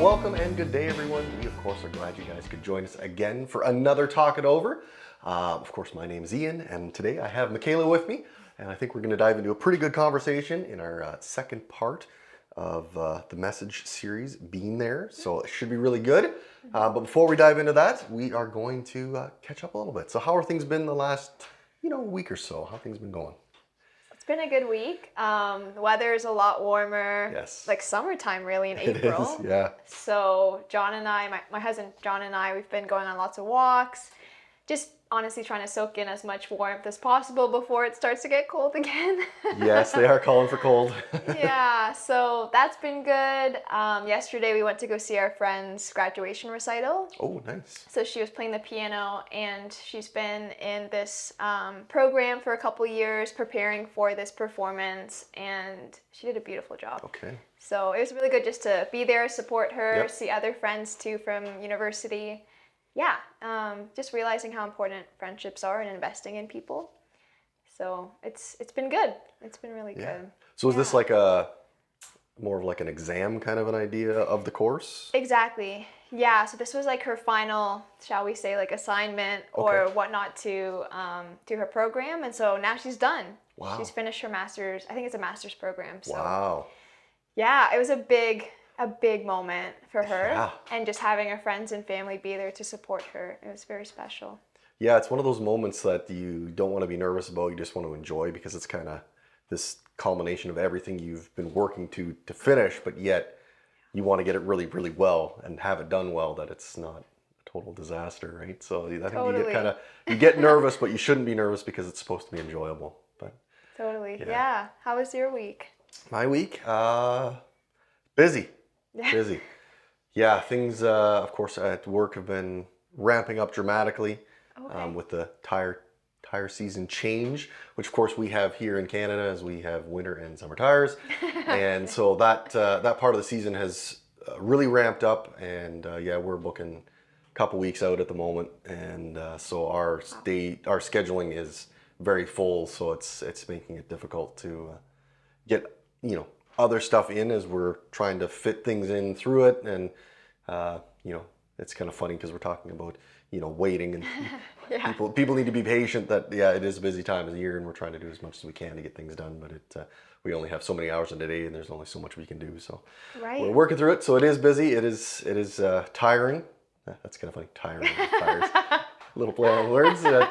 Well, welcome and good day, everyone. We, of course, are glad you guys could join us again for another Talk It Over. Of course, my name is Ian, and today I have Michaela with me, and I think we're going to dive into a pretty good conversation in our second part of the message series, Being There. So it should be really good. But before we dive into that, we are going to catch up a little bit. So how are things been the last, week or so? How have things been going? It's been a good week. The weather is a lot warmer. Yes. Like summertime, really, in April. It is, yeah. So John and I, my husband John and I, we've been going on lots of walks. Just honestly trying to soak in as much warmth as possible before it starts to get cold again. Yes, they are calling for cold. Yeah, so that's been good. Yesterday we went to go see our friend's graduation recital. Oh, nice. So she was playing the piano, and she's been in this program for a couple years preparing for this performance, and she did a beautiful job. Okay. So it was really good just to be there, support her, Yep. see other friends too from university. Yeah, just realizing how important friendships are and investing in people. So it's been good. It's been really good. So is this like more of like an exam kind of an idea of the course? Exactly. Yeah, so this was like her final, shall we say, like assignment or whatnot to do her program. And so now she's done. Wow. She's finished her master's. I think it's a master's program. So Wow. yeah, it was a big moment for her. Yeah. And just having her friends and family be there to support her. It was very special. Yeah, it's one of those moments that you don't want to be nervous about. You just want to enjoy because it's kind of this culmination of everything you've been working to finish, but yet you want to get it really, really well and have it done well, that it's not a total disaster, right? So I think Totally. you get nervous, but you shouldn't be nervous because it's supposed to be enjoyable. But Totally. Yeah. How was your week? my week, busy. Yeah. Busy. Yeah, things, of course, at work have been ramping up dramatically with the tire season change, which of course we have here in Canada, as we have winter and summer tires. And so that part of the season has really ramped up, and we're booking a couple weeks out at the moment. And so our scheduling is very full, so it's making it difficult to get, other stuff in as we're trying to fit things in through it. And it's kind of funny because we're talking about waiting, and people need to be patient. That it is a busy time of the year, and we're trying to do as much as we can to get things done, but we only have so many hours in a day, and there's only so much we can do. So we're working through it. So it is busy. It is tiring. That's kind of funny. Tiring. Tires. Little play on words. That,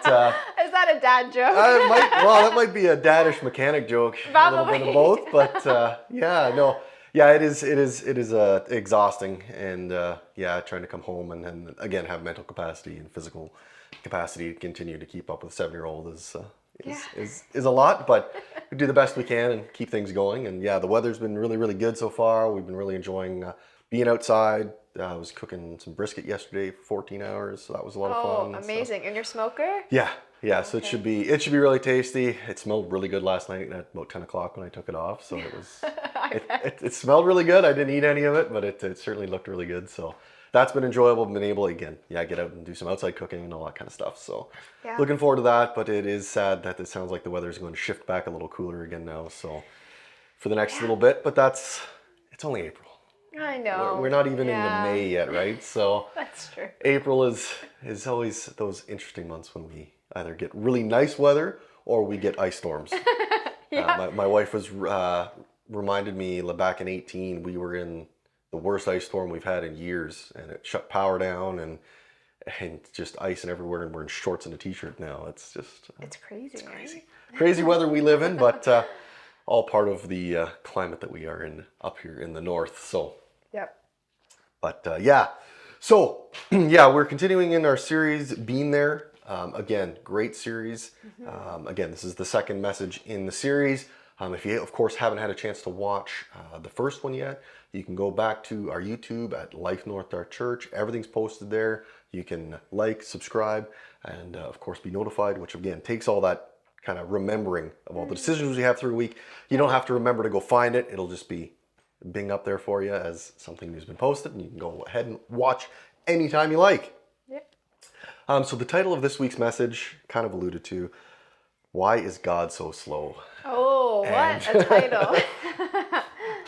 Is that a dad joke? that might be a daddish mechanic joke. Probably. A little bit of both, but it is exhausting, and trying to come home and again have mental capacity and physical capacity to continue to keep up with a 7-year-old is a lot, but we do the best we can and keep things going. And the weather's been really, really good so far. We've been really enjoying being outside. I was cooking some brisket yesterday for 14 hours, so that was a lot of fun. Oh, amazing. In your smoker? Yeah. So it should be really tasty. It smelled really good last night at about 10 o'clock when I took it off. So it was it smelled really good. I didn't eat any of it, but it certainly looked really good. So that's been enjoyable. Been able to get out and do some outside cooking and all that kind of stuff. So looking forward to that. But it is sad that it sounds like the weather is going to shift back a little cooler again now. So for the next little bit, but it's only April. I know. We're not even into May yet, right? So that's true. April is always those interesting months when we either get really nice weather or we get ice storms. My wife was reminded me back in 2018 we were in the worst ice storm we've had in years, and it shut power down and just ice and everywhere, and we're in shorts and a t-shirt now. It's just it's crazy. It's crazy. Crazy weather we live in, but all part of the climate that we are in up here in the north. So but so we're continuing in our series, Being There. Again, great series. Again, this is the second message in the series. If you, of course, haven't had a chance to watch the first one yet, you can go back to our YouTube at LifeNorth.Church. Everything's posted there. You can like, subscribe, and of course be notified, which again takes all that kind of remembering of all the decisions we have through a week. You don't have to remember to go find it. It'll just be bing up there for you as something new's been posted, and you can go ahead and watch anytime you like. So the title of this week's message kind of alluded to, why is God so slow? Oh, what a title.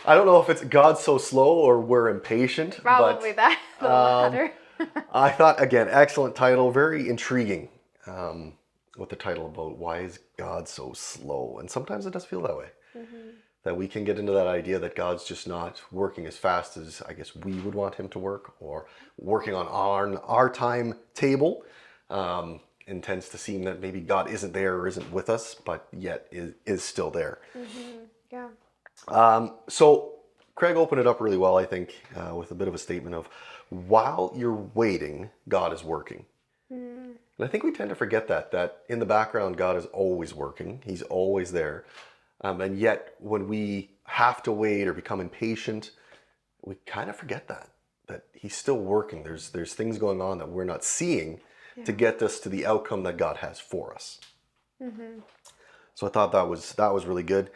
I don't know if it's God's so slow or we're impatient. Probably but, the latter. I thought, again, excellent title, very intriguing with the title about why is God so slow? And sometimes it does feel that way. That we can get into that idea that God's just not working as fast as I guess we would want him to work, or working on our timetable. And tends to seem that maybe God isn't there or isn't with us, but yet is still there. Yeah. So Craig opened it up really well, I think, with a bit of a statement of, while you're waiting, God is working. And I think we tend to forget that in the background, God is always working. He's always there. And yet when we have to wait or become impatient, we kind of forget that he's still working. There's things going on that we're not seeing to get us to the outcome that God has for us. So I thought that was really good.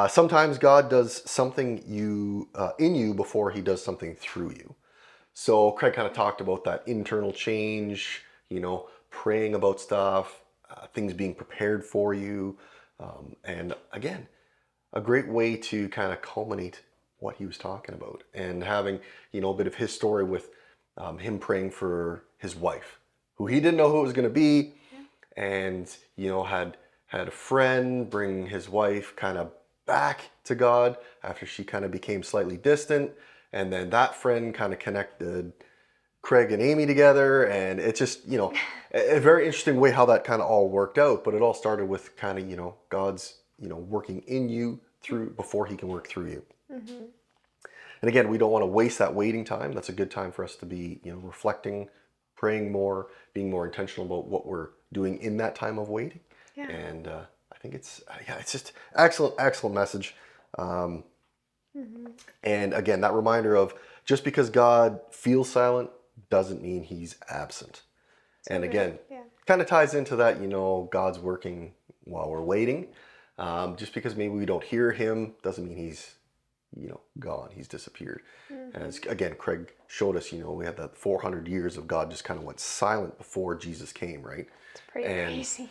Sometimes God does something in you before he does something through you. So Craig kind of talked about that internal change, praying about stuff, things being prepared for you. And again, a great way to kind of culminate what he was talking about, and having, a bit of his story with him praying for his wife, who he didn't know who it was going to be. And, had a friend bring his wife kind of back to God after she kind of became slightly distant. And then that friend kind of connected Craig and Amy together. And it's just, a very interesting way how that kind of all worked out. But it all started with kind of, God's, working in you before he can work through you. And again, we don't want to waste that waiting time. That's a good time for us to be, reflecting, praying more, being more intentional about what we're doing in that time of waiting. Yeah. And I think it's just excellent message. And again, that reminder of, just because God feels silent doesn't mean he's absent. And again, kind of ties into that, God's working while we're waiting. Just because maybe we don't hear him doesn't mean he's, gone. He's disappeared. As again, Craig showed us, we had that 400 years of God just kind of went silent before Jesus came, right? It's pretty crazy.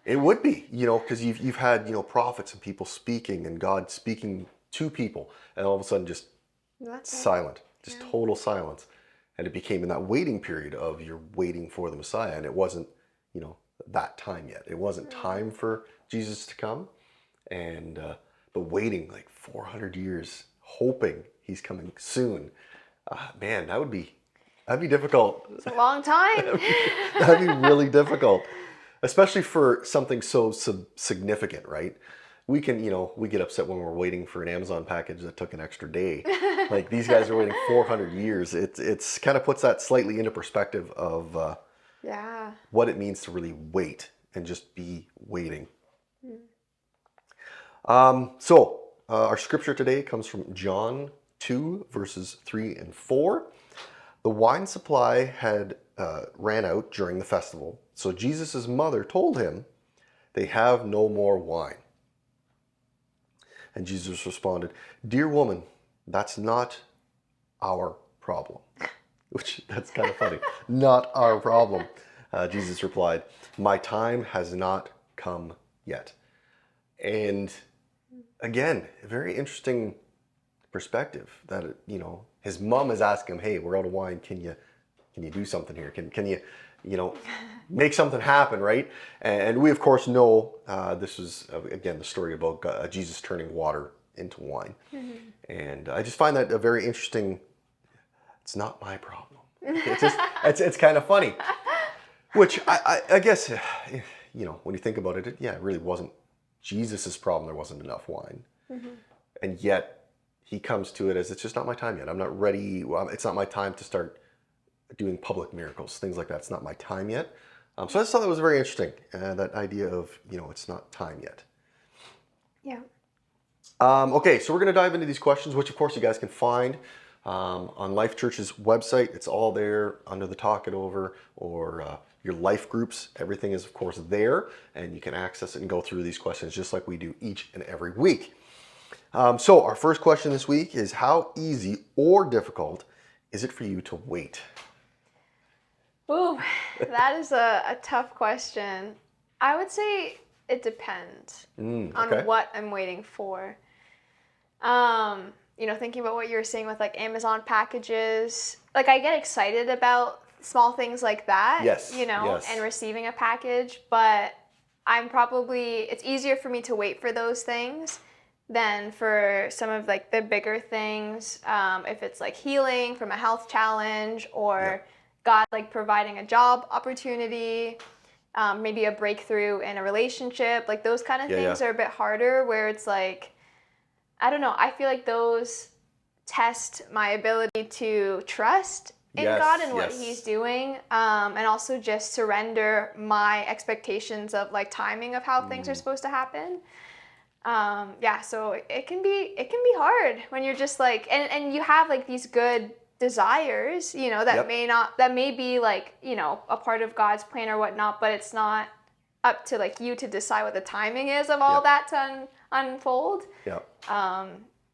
It would be, because you've had, prophets and people speaking, and God speaking to people, and all of a sudden just silent, just total silence. And it became in that waiting period of, you're waiting for the Messiah, and it wasn't, that time yet. It wasn't time for Jesus to come. And but waiting like 400 years, hoping he's coming soon, man, that'd be difficult. It's a long time. That'd be really difficult, especially for something so significant, right? We can, we get upset when we're waiting for an Amazon package that took an extra day. Like, these guys are waiting 400 years. It's kind of puts that slightly into perspective of what it means to really wait and just be waiting. So our scripture today comes from John 2, verses 3 and 4. The wine supply had ran out during the festival, so Jesus' mother told him, "They have no more wine." And Jesus responded, "Dear woman, that's not our problem." Which, that's kind of funny. Not our problem. Jesus replied, "My time has not come yet." And again, a very interesting perspective that, his mom is asking him, "Hey, we're out of wine. Can you do something here? Can you, make something happen," right? And we, of course, know this was, again, the story about Jesus turning water into wine. And I just find that a very interesting, it's not my problem. It's kind of funny. Which I guess, when you think about it, it really wasn't Jesus's problem. There wasn't enough wine. And yet he comes to it as, it's just not my time yet. I'm not ready. It's not my time to start doing public miracles, things like that. It's not my time yet. So I just thought that was very interesting. That idea of, it's not time yet. Yeah. Okay, so we're going to dive into these questions, which of course you guys can find on Life Church's website. It's all there under the Talk It Over or your life groups. Everything is, of course, there, and you can access it and go through these questions just like we do each and every week. So our first question this week is, how easy or difficult is it for you to wait? Ooh, that is a tough question. I would say it depends on what I'm waiting for. thinking about what you were saying with like Amazon packages, like I get excited about small things like that, Yes. Yes. and receiving a package, but it's easier for me to wait for those things than for some of like the bigger things. If it's like healing from a health challenge or God like providing a job opportunity, maybe a breakthrough in a relationship, like those kind of things are a bit harder, where it's like, I don't know, I feel like those test my ability to trust in God and what He's doing, and also just surrender my expectations of like timing of how things are supposed to happen. So it can be hard when you're just like, and you have like these good desires, that may be like, a part of God's plan or whatnot, but it's not up to like you to decide what the timing is of all that to unfold.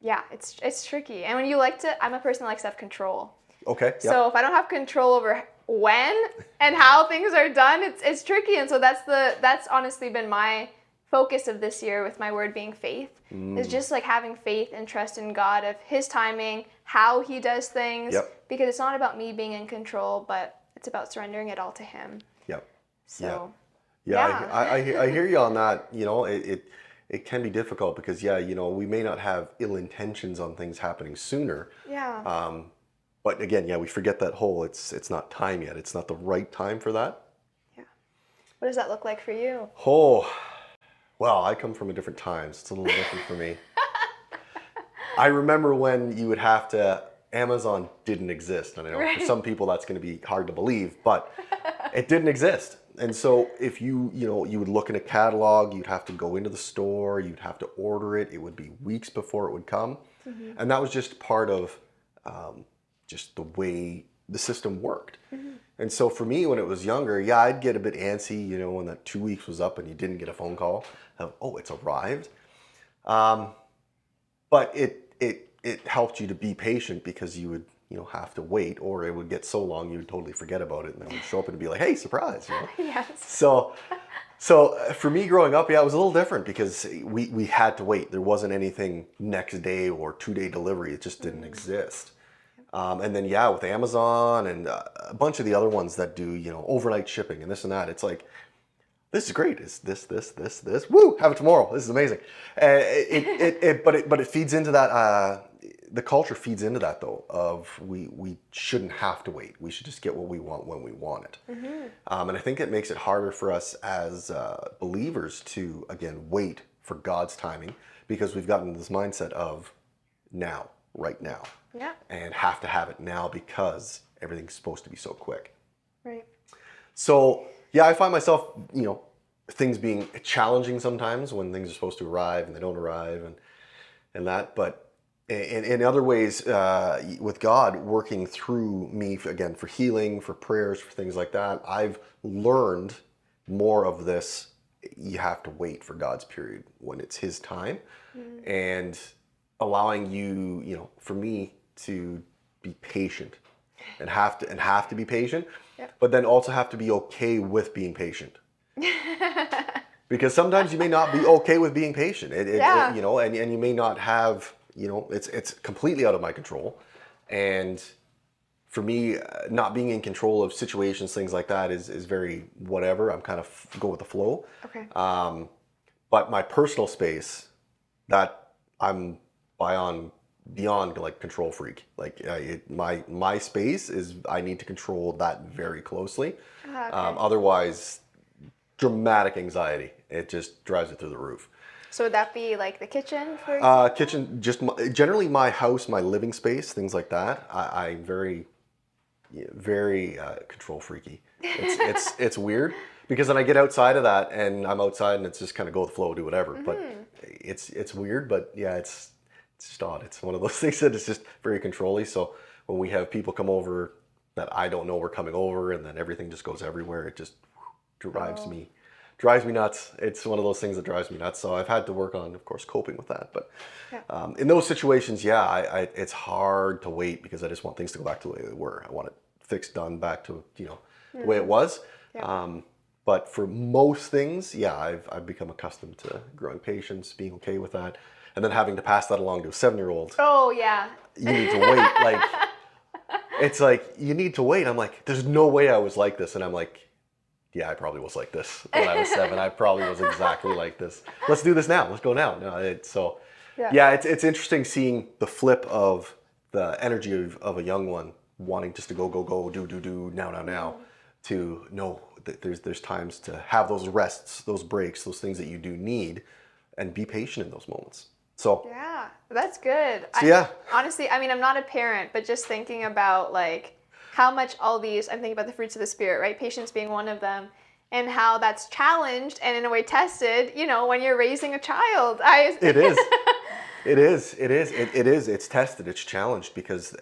It's tricky. And when I'm a person that likes to have control. Okay. So if I don't have control over when and how things are done, it's tricky. And so that's honestly been my focus of this year with my word being faith, is just like having faith and trust in God of His timing, how He does things, because it's not about me being in control, but it's about surrendering it all to Him. So I hear you on that. It can be difficult because we may not have ill intentions on things happening sooner. But again, we forget that whole it's not time yet. It's not the right time for that. What does that look like for you? Well, I come from a different time, so it's a little different for me. I remember when you would have to, Amazon didn't exist. And I know for some people that's going to be hard to believe, but it didn't exist. And so if you would look in a catalog, you'd have to go into the store, you'd have to order it. It would be weeks before it would come. And that was just part of just the way the system worked. And so for me, when it was younger, I'd get a bit antsy, when that 2 weeks was up and you didn't get a phone call of, oh, it's arrived. But it helped you to be patient because you would, have to wait, or it would get so long you would totally forget about it, and then it would show up and be like, hey, surprise. So for me growing up, it was a little different because we had to wait. There wasn't anything next day or 2-day delivery. It just didn't exist. And then, with Amazon and a bunch of the other ones that do, overnight shipping and this and that, it's like, this is great. It's this. Woo! Have it tomorrow. This is amazing. But it feeds into that. The culture feeds into that though. Of we shouldn't have to wait. We should just get what we want when we want it. And I think it makes it harder for us as believers to again wait for God's timing, because we've gotten this mindset of now, right now. And have to have it now because everything's supposed to be so quick. Right. So, I find myself, things being challenging sometimes when things are supposed to arrive and they don't arrive and that. But in other ways, with God working through me, again, for healing, for prayers, for things like that, I've learned more of this. You have to wait for God's period when it's His time. And allowing you, for me, to be patient and have to be patient, but then also have to be okay with being patient. Because sometimes you may not be okay with being patient. And you may not have, it's completely out of my control. And for me, not being in control of situations, things like that is very whatever. I'm kind of go with the flow. Okay. But my personal space, that I'm beyond like control freak. Like my space is, I need to control that very closely. Okay. Otherwise, dramatic anxiety. It just drives it through the roof. So would that be like the kitchen, for example? Kitchen, generally my house, my living space, things like that. I'm very control freaky. It's weird because then I get outside of that and I'm outside and it's just kind of go with the flow, do whatever. But it's weird, but it's just odd. It's one of those things that is just very controlly. So when we have people come over that I don't know we're coming over, and then everything just goes everywhere, it just drives me nuts. It's one of those things that drives me nuts. So I've had to work on, of course, coping with that. But in those situations, it's hard to wait because I just want things to go back to the way they were. I want it fixed, done, back to the way it was. But for most things, I've become accustomed to growing patience, being okay with that. and then having to pass that along to a 7-year-old. Oh, yeah. You need to wait. Like, it's like, you need to wait. I'm like, there's no way I was like this. And I'm like, yeah, I probably was like this when I was 7. I probably was exactly like this. Let's do this now. Let's go now. No, it's interesting seeing the flip of the energy of a young one wanting just to go, do, now, to no, there's times to have those rests, those breaks, those things that you do need, and be patient in those moments. So yeah, that's good. Honestly, I mean, I'm not a parent, but just thinking about like how much all these, I'm thinking about the fruits of the Spirit, right? Patience being one of them, and how that's challenged and in a way tested, when you're raising a child. It is. It is. It's tested. It's challenged because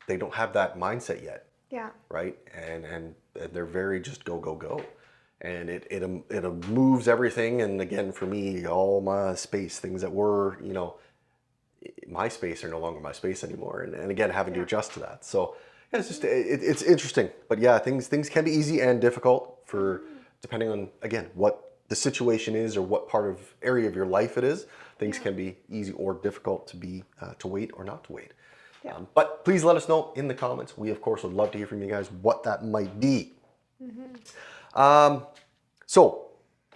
they don't have that mindset yet. Yeah. Right. And they're very just go. And it moves everything. And again, for me, all my space, things that were, my space are no longer my space anymore. And again, having to adjust to that. So yeah, it's just, it's interesting. But yeah, things can be easy and difficult for, depending on, again, what the situation is or what part of area of your life it is. Things can be easy or difficult to wait or not to wait. Yeah. But please let us know in the comments. We, of course, would love to hear from you guys what that might be. So,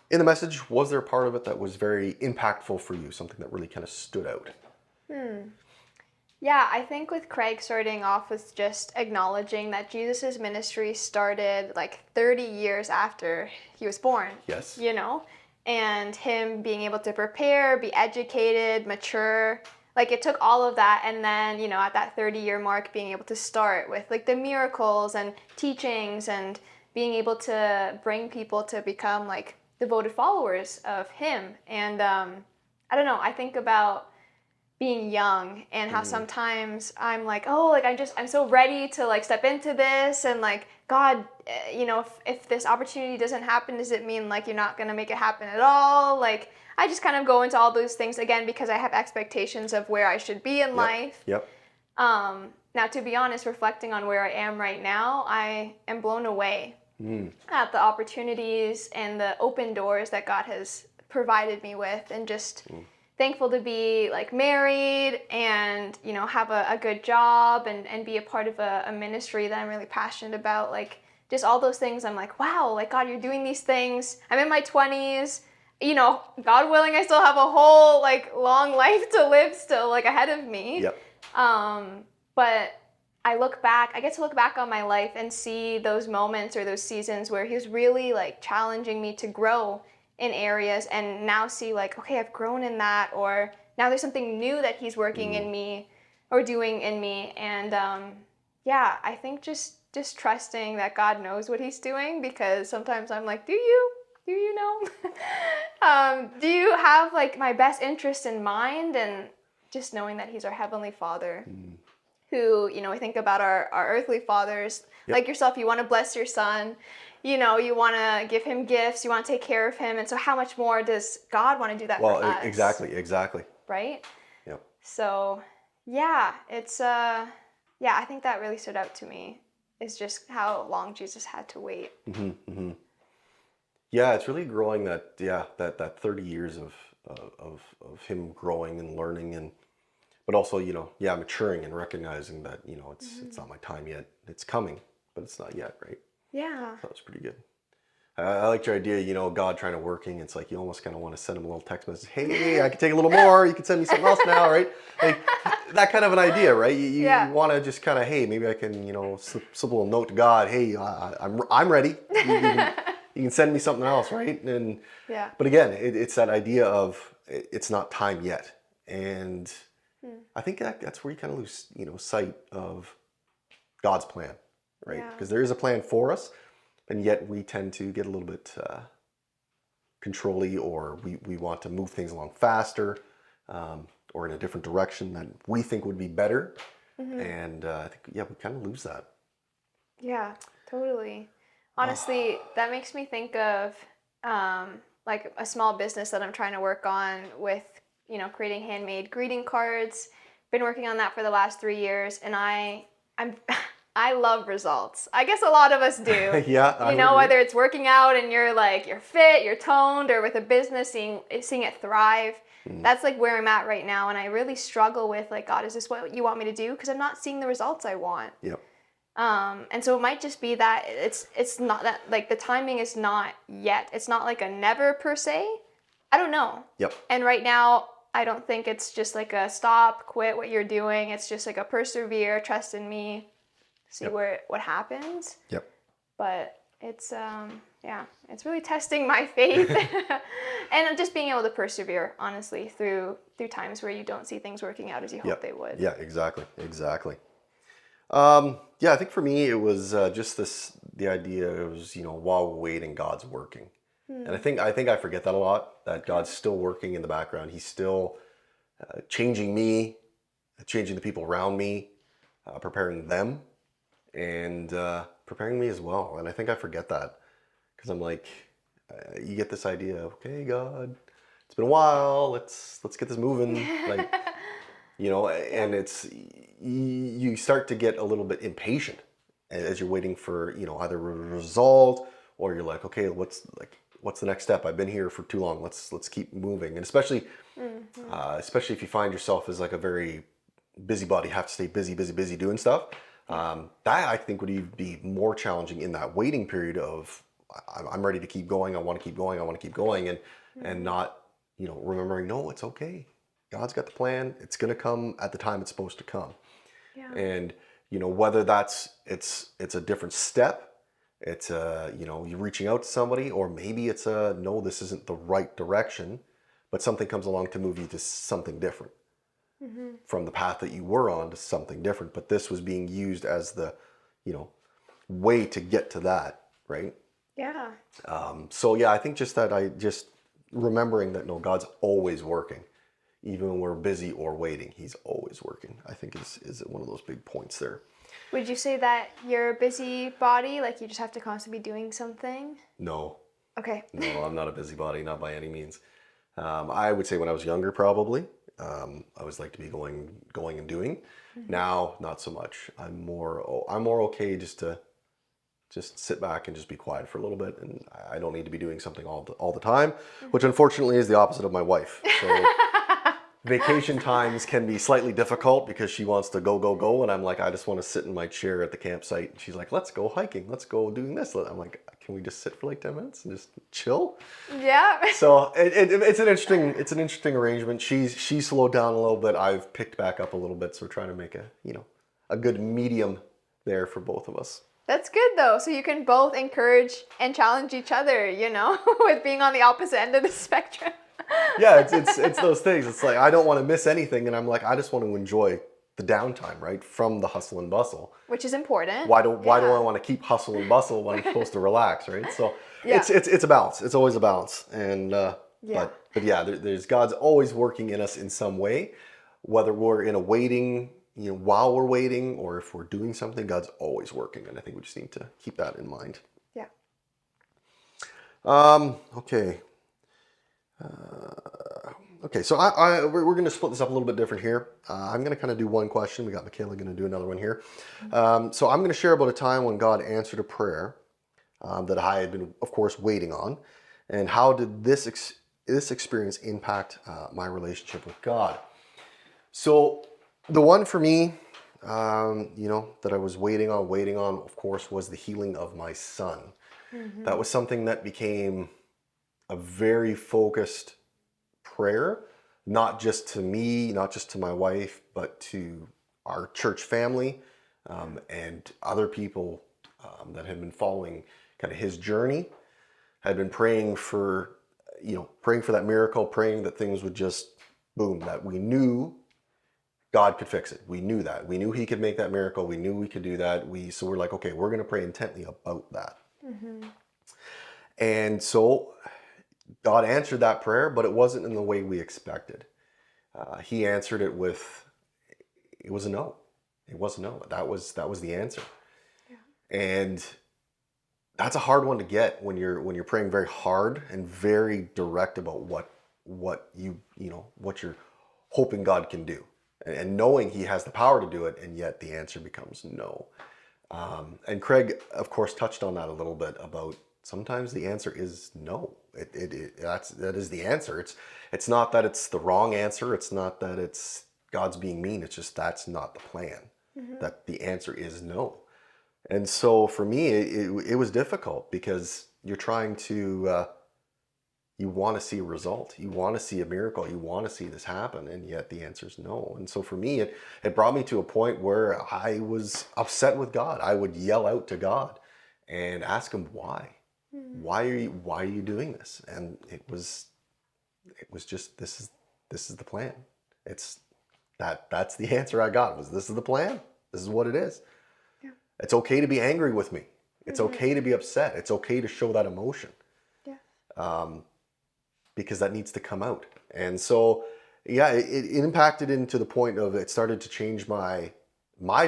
in the message, was there a part of it that was very impactful for you? Something that really kind of stood out? Yeah, I think with Craig starting off with just acknowledging that Jesus' ministry started like 30 years after he was born. Yes. And him being able to prepare, be educated, mature. Like it took all of that, and then, at that 30-year mark, being able to start with like the miracles and teachings and being able to bring people to become like devoted followers of him. And I don't know, I think about being young and how sometimes I'm like, oh, like I'm so ready to like step into this, and like, God, if this opportunity doesn't happen, does it mean like you're not going to make it happen at all? Like, I just kind of go into all those things again because I have expectations of where I should be in life. Yep. Now, to be honest, reflecting on where I am right now, I am blown away at the opportunities and the open doors that God has provided me with, and just thankful to be like married and, have a good job and be a part of a ministry that I'm really passionate about. Like just all those things. I'm like, wow, like God, you're doing these things. I'm in my 20s. God willing, I still have a whole like long life to live still like ahead of me. Yep. But I get to look back on my life and see those moments or those seasons where he was really like challenging me to grow in areas, and now see like, okay, I've grown in that, or now there's something new that he's working in me or doing in me. And I think just trusting that God knows what he's doing, because sometimes I'm like, do you know? Do you have like my best interest in mind? And just knowing that he's our Heavenly Father, who, I think about our earthly fathers, like yourself, you want to bless your son, you want to give him gifts, you want to take care of him. And so how much more does God want to do that for us? Well, exactly. Right? Yep. So, yeah, it's, I think that really stood out to me, is just how long Jesus had to wait. Yeah, it's really growing that 30 years of him growing and learning, but also, maturing and recognizing that, it's not my time yet. It's coming, but it's not yet, right? Yeah. That was pretty good. I liked your idea, God trying to working. It's like you almost kind of want to send him a little text message. Hey, I can take a little more. You can send me something else now, right? Like that kind of an idea, right? You want to just kind of, hey, maybe I can, slip a little note to God. Hey, I'm ready. You can send me something else, right? And but again, it's that idea of it's not time yet, and I think that's where you kind of lose, sight of God's plan, right? Because there is a plan for us, and yet we tend to get a little bit control-y, or we want to move things along faster, or in a different direction that we think would be better, and I think we kind of lose that. Yeah, totally. Honestly, that makes me think of like a small business that I'm trying to work on with, creating handmade greeting cards. Been working on that for the last 3 years, and I'm I love results. I guess a lot of us do. Yeah, I You know, would whether agree. it's working out and you're like, you're fit, you're toned, or with a business, seeing it thrive. That's like where I'm at right now. And I really struggle with like, God, is this what you want me to do? Because I'm not seeing the results I want. Yep. And so it might just be that it's not that, like, the timing is not yet. It's not like a never per se. I don't know. Yep. And right now, I don't think it's just like a stop, quit what you're doing. It's just like a persevere, trust in me, see what happens. Yep. But it's it's really testing my faith and just being able to persevere, honestly, through times where you don't see things working out as you hope they would. Yeah, exactly. Yeah, I think for me it was just the idea was, while we're waiting, God's working. And I think I forget that a lot, that God's still working in the background. He's still changing me, changing the people around me, preparing them, and preparing me as well. And I think I forget that because I'm like, you get this idea of, okay, God, it's been a while. Let's get this moving. Like, and it's, you start to get a little bit impatient as you're waiting for, either a result, or you're like, okay, what's the next step? I've been here for too long. Let's keep moving. And especially if you find yourself as like a very busybody, have to stay busy doing stuff. That I think would be more challenging in that waiting period of, I'm ready to keep going. I want to keep going, and not, remembering, no, it's okay. God's got the plan. It's going to come at the time it's supposed to come. Yeah. And, whether it's a different step, it's you're reaching out to somebody, or maybe it's no, this isn't the right direction, but something comes along to move you to something different from the path that you were on to something different. But this was being used as the, way to get to that, right? Yeah. So yeah, I think just remembering that, no, God's always working. Even when we're busy or waiting, he's always working. I think is one of those big points there. Would you say that you're a busybody? Like you just have to constantly be doing something? No. Okay. No, I'm not a busybody, not by any means. I would say when I was younger, probably. I always like to be going and doing. Now, not so much. I'm more okay just to sit back and just be quiet for a little bit, and I don't need to be doing something all the time, which unfortunately is the opposite of my wife. So vacation times can be slightly difficult because she wants to go, and I'm like, I just want to sit in my chair at the campsite. And she's like, let's go hiking, let's go doing this. I'm like, can we just sit for like 10 minutes and just chill? Yeah. So it's an interesting arrangement. She's slowed down a little bit. I've picked back up a little bit, so we're trying to make a good medium there for both of us. That's good though. So you can both encourage and challenge each other, with being on the opposite end of the spectrum. Yeah, it's those things. It's like, I don't want to miss anything, and I'm like, I just want to enjoy the downtime, right, from the hustle and bustle. Which is important. Why do I want to keep hustle and bustle when I'm supposed to relax, right? So it's a balance. It's always a balance, and but yeah, there's God's always working in us in some way, whether we're in a waiting, while we're waiting, or if we're doing something, God's always working, and I think we just need to keep that in mind. Yeah. Okay. Okay, so we're going to split this up a little bit different here. I'm going to kind of do one question. We got Michaela going to do another one here. So I'm going to share about a time when God answered a prayer that I had been, of course, waiting on, and how did this experience impact my relationship with God. So the one for me, that I was waiting on, of course, was the healing of my son. Mm-hmm. That was something that became a very focused prayer, not just to me, not just to my wife, but to our church family and other people that had been following kind of his journey, had been praying for that miracle, praying that things would just boom, that we knew God could fix it. We knew that. We knew he could make that miracle. We knew we could do that. So we're like, okay, we're going to pray intently about that. Mm-hmm. And so God answered that prayer, but it wasn't in the way we expected. He answered it with, it was a no. It was a no. That was the answer. Yeah. And that's a hard one to get when you're praying very hard and very direct about what you're hoping God can do, and knowing he has the power to do it, and yet the answer becomes no. And Craig, of course, touched on that a little bit about sometimes the answer is no. That is the answer. It's not that it's the wrong answer. It's not that it's God's being mean. It's just that's not the plan. That the answer is no. And so for me, it was difficult because you're trying to, you want to see a result. You want to see a miracle. You want to see this happen. And yet the answer is no. And so for me, it brought me to a point where I was upset with God. I would yell out to God and ask him, why? Why are you doing this? And it was just, this is the plan. That's the answer I got was, this is the plan. This is what it is. It's okay to be angry with me. It's okay to be upset. It's okay to show that emotion. Because that needs to come out. And so, yeah, it impacted into the point of it started to change my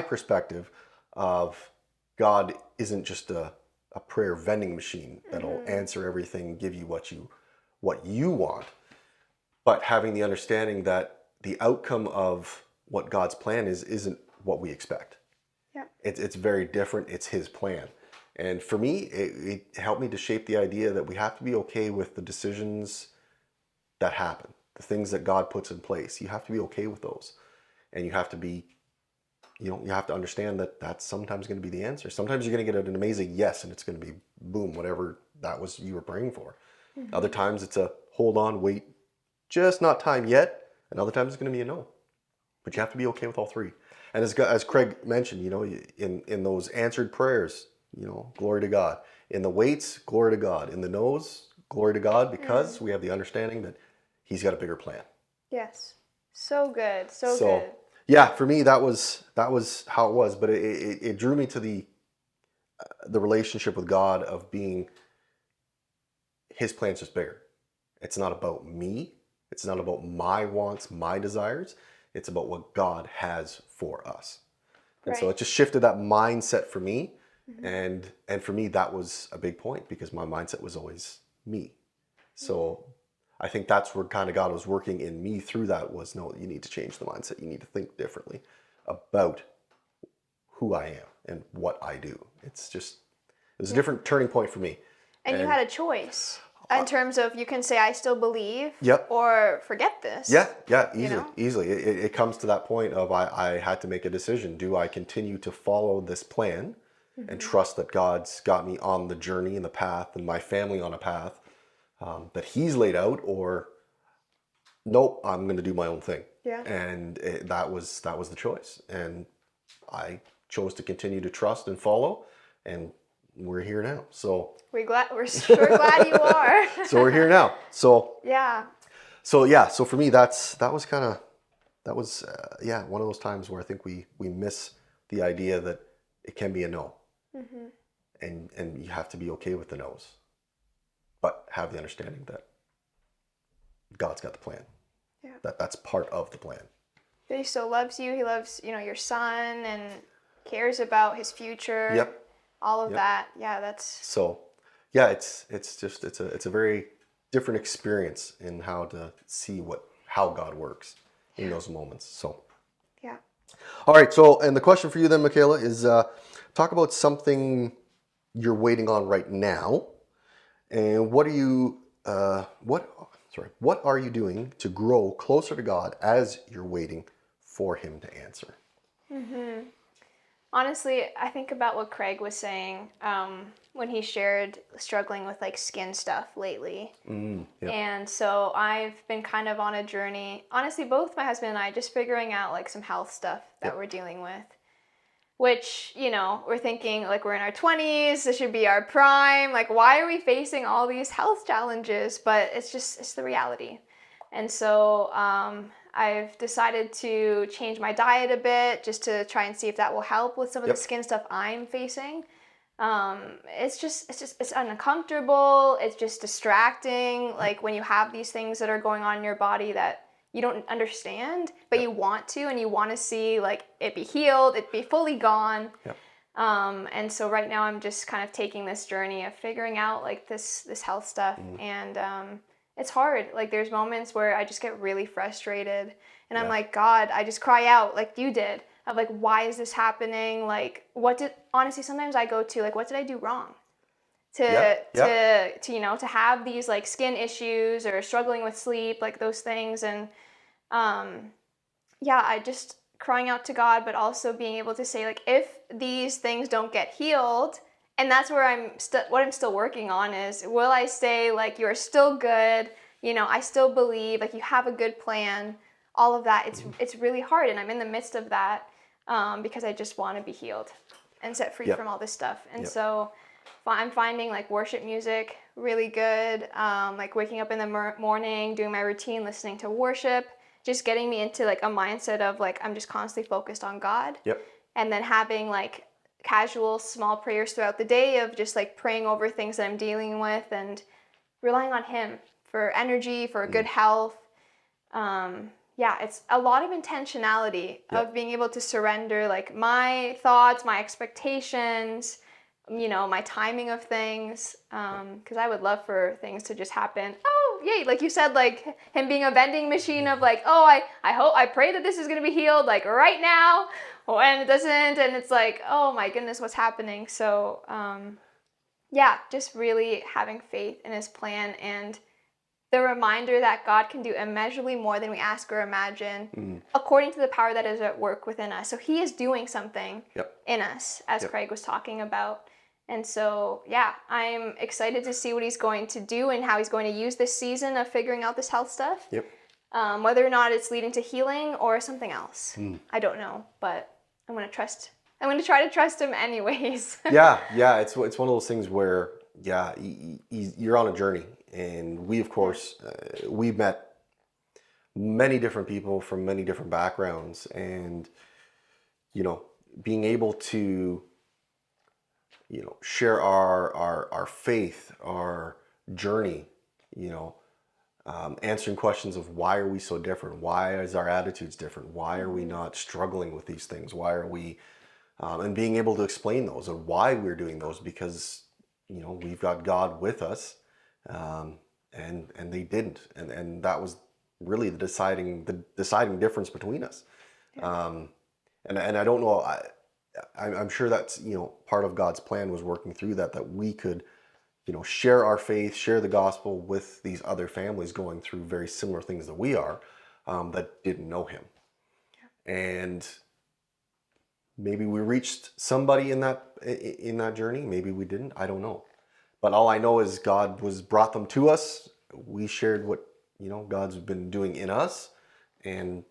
perspective of God isn't just a prayer vending machine that'll answer everything, give you what you want, but having the understanding that the outcome of what God's plan isn't what we expect. It's very different. It's his plan. And for me, it helped me to shape the idea that we have to be okay with the decisions that happen, the things that God puts in place. You have to be okay with those. And you have to be, you have to understand that that's sometimes going to be the answer. Sometimes you're going to get an amazing yes, and it's going to be boom, whatever that was you were praying for. Other times it's a hold on, wait, just not time yet. And other times it's going to be a no. But you have to be okay with all three. And as Craig mentioned, in those answered prayers, glory to God. In the waits, glory to God. In the no's, glory to God, because we have the understanding that he's got a bigger plan. Yes. So good. So good. Yeah, for me, that was how it was. But it drew me to the relationship with God of being his plan's just bigger. It's not about me. It's not about my wants, my desires. It's about what God has for us. And so it just shifted that mindset for me. And for me, that was a big point because my mindset was always me. So I think that's where kind of God was working in me through that was, no, you need to change the mindset. You need to think differently about who I am and what I do. It was a different turning point for me. And you had a choice in terms of you can say, I still believe or forget this. Yeah, easily. It comes to that point of I had to make a decision. Do I continue to follow this plan and trust that God's got me on the journey and the path and my family on a path that he's laid out, or nope, I'm going to do my own thing. And that was the choice. And I chose to continue to trust and follow, and we're here now. So we're sure glad you are. So we're here now. So So for me, that was one of those times where I think we miss the idea that it can be a no, and you have to be okay with the no's, but have the understanding that God's got the plan. That's part of the plan. He still loves you. He loves your son and cares about his future. All of that. Yeah, that's so. Yeah, it's a very different experience in how to see how God works in those moments. So all right. So, and the question for you then, Michaela, is talk about something you're waiting on right now, and what are you doing to grow closer to God as you're waiting for Him to answer? Honestly, I think about what Craig was saying when he shared struggling with skin stuff lately. And so I've been kind of on a journey, honestly, both my husband and I, just figuring out some health stuff that we're dealing with, which, we're thinking we're in our 20s, this should be our prime. Why are we facing all these health challenges? But it's the reality. And so I've decided to change my diet a bit just to try and see if that will help with some of the skin stuff I'm facing. It's uncomfortable. It's just distracting. When you have these things that are going on in your body that you don't understand, but you want to, and you want to see it be healed, it be fully gone. And so right now I'm just kind of taking this journey of figuring out this health stuff. And it's hard. There's moments where I just get really frustrated and I'm God, I just cry out like you did. of like, why is this happening? Like, honestly, sometimes I go to like, what did I do wrong? To have these like skin issues or struggling with sleep, like those things. And I just crying out to God, but also being able to say like, if these things don't get healed, and that's where what I'm still working on is, will I say like, you're still good, I still believe like you have a good plan, all of that. It's really hard, and I'm in the midst of that because I just want to be healed and set free from all this stuff. And so I'm finding like worship music really good, like waking up in the morning, doing my routine, listening to worship, just getting me into like a mindset of like, I'm just constantly focused on God. And then having like casual small prayers throughout the day of just like praying over things that I'm dealing with and relying on Him for energy, for good health. It's a lot of intentionality of being able to surrender like my thoughts, my expectations, my timing of things, because I would love for things to just happen. Oh, yay, like you said, like Him being a vending machine of like, oh, I pray that this is going to be healed like right now, and it doesn't, and it's like, oh my goodness, what's happening? So, just really having faith in His plan and the reminder that God can do immeasurably more than we ask or imagine, according to the power that is at work within us. So He is doing something in us, as Craig was talking about. And so, I'm excited to see what He's going to do and how He's going to use this season of figuring out this health stuff. Whether or not it's leading to healing or something else. I don't know, but I'm going to trust. I'm going to try to trust Him anyways. It's one of those things where, you're on a journey. And we, of course, we've met many different people from many different backgrounds. And, being able to, share our faith, our journey, answering questions of why are we so different? Why is our attitudes different? Why are we not struggling with these things? Why are we, and being able to explain those and why we're doing those, because, we've got God with us. And they didn't, and that was really the deciding difference between us. And I don't know. I'm sure that's part of God's plan was working through that we could share our faith, share the gospel with these other families going through very similar things that we are, that didn't know Him. And maybe we reached somebody in that journey. Maybe we didn't. I don't know. But all I know is God brought them to us. We shared what, God's been doing in us. And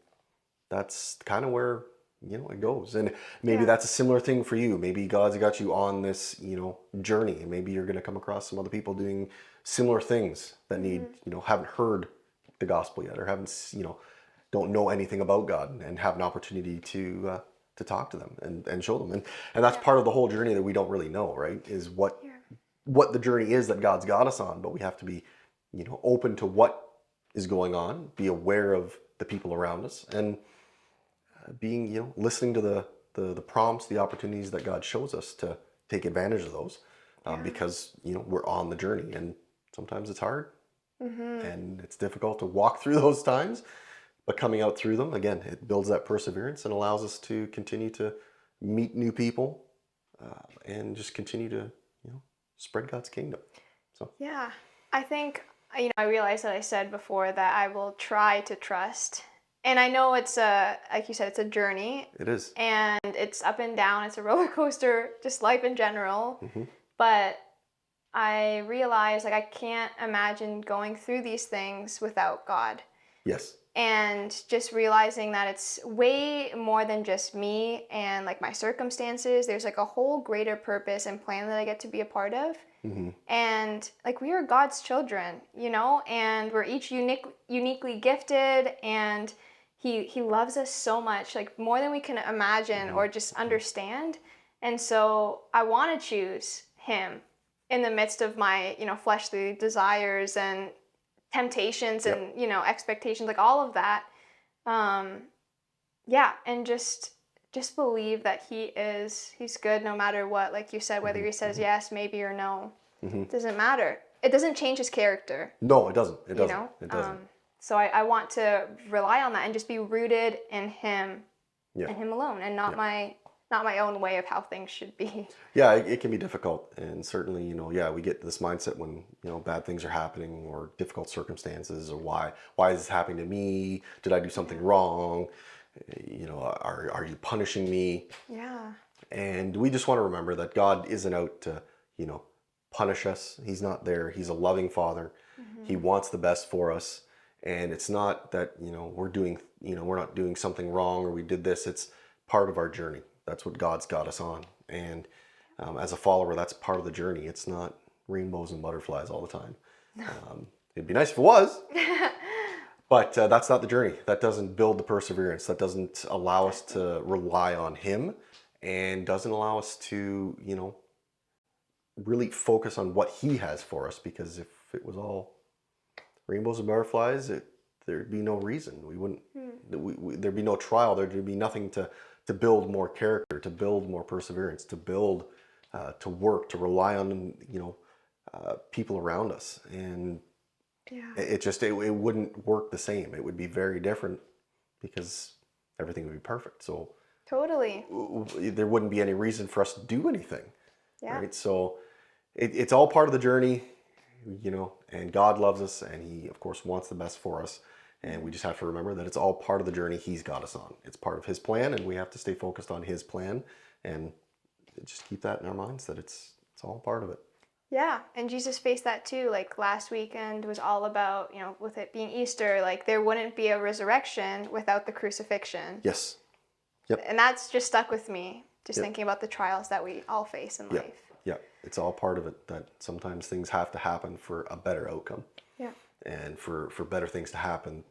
that's kind of where, it goes. And maybe that's a similar thing for you. Maybe God's got you on this, journey. And maybe you're going to come across some other people doing similar things that need, haven't heard the gospel yet, or haven't, don't know anything about God, and have an opportunity to talk to them and show them. And that's part of the whole journey that we don't really know, right? Is what the journey is that God's got us on, but we have to be, open to what is going on, be aware of the people around us, and being, listening to the prompts, the opportunities that God shows us to take advantage of those, because, we're on the journey, and sometimes it's hard and it's difficult to walk through those times, but coming out through them, again, it builds that perseverance and allows us to continue to meet new people, and just continue to, spread God's kingdom. So I think, I realized that I said before that I will try to trust. And I know it's like you said, it's a journey. It is. And it's up and down. It's a roller coaster, just life in general. But I realized, like, I can't imagine going through these things without God. Yes. And just realizing that it's way more than just me and like my circumstances. There's like a whole greater purpose and plan that I get to be a part of. And like, we are God's children, and we're each uniquely gifted, and he loves us so much, like more than we can imagine or just understand. And so I want to choose Him in the midst of my, fleshly desires and temptations and, expectations, like all of that. And just believe that He's good no matter what. Like you said, whether He says yes, maybe, or no, it doesn't matter. It doesn't change His character. No, it doesn't. It doesn't. It doesn't. So I want to rely on that and just be rooted in Him Yeah. and Him alone, and not my own way of how things should be. Yeah, it can be difficult, and certainly, we get this mindset when bad things are happening or difficult circumstances, or why is this happening to me? Did I do something wrong? Are you punishing me? Yeah. And we just want to remember that God isn't out to punish us. He's not there. He's a loving Father. He wants the best for us, and it's not that we're not doing something wrong or we did this. It's part of our journey. That's what God's got us on. And as a follower, that's part of the journey. It's not rainbows and butterflies all the time. It'd be nice if it was, but that's not the journey. That doesn't build the perseverance. That doesn't allow us to rely on Him, and doesn't allow us to, really focus on what He has for us. Because if it was all rainbows and butterflies, there'd be no reason. We wouldn't. There'd be no trial. There'd be nothing to build more character, to build more perseverance, to build, to work, to rely on, people around us. And it wouldn't work the same. It would be very different, because everything would be perfect. So Totally. there wouldn't be any reason for us to do anything. Yeah. Right. So it's all part of the journey, and God loves us, and He, of course, wants the best for us. And we just have to remember that it's all part of the journey He's got us on. It's part of His plan, and we have to stay focused on His plan, and just keep that in our minds, that it's all part of it. Yeah, and Jesus faced that too. Like last weekend was all about, with it being Easter, like there wouldn't be a resurrection without the crucifixion. Yes. Yep. And that's just stuck with me, just thinking about the trials that we all face in life. Yeah, it's all part of it, that sometimes things have to happen for a better outcome. Yeah. And for better things to happen,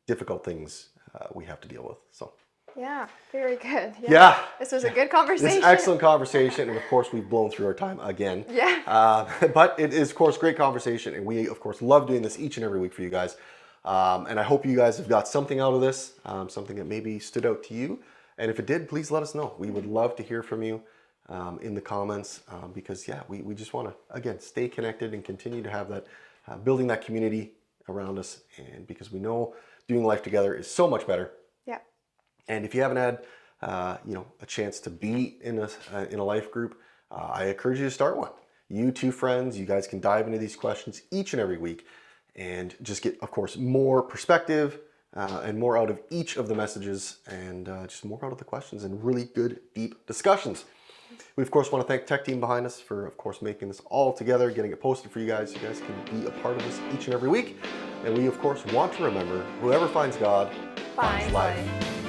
difficult things we have to deal with. So. Yeah, very good. Yeah. This was a good conversation. This is an excellent conversation, and of course we've blown through our time again. Yeah. But it is, of course, great conversation, and we, of course, love doing this each and every week for you guys. And I hope you guys have got something out of this, something that maybe stood out to you. And if it did, please let us know. We would love to hear from you in the comments, because we just want to, again, stay connected and continue to have that, building that community around us, and because we know doing life together is so much better. Yeah. And if you haven't had, a chance to be in a life group, I encourage you to start one. You two friends, you guys can dive into these questions each and every week, and just get, of course, more perspective and more out of each of the messages, and just more out of the questions, and really good, deep discussions. We, of course, want to thank Tech Team behind us for, of course, making this all together, getting it posted for you guys. You guys can be a part of this each and every week. And we, of course, want to remember, whoever finds God finds life.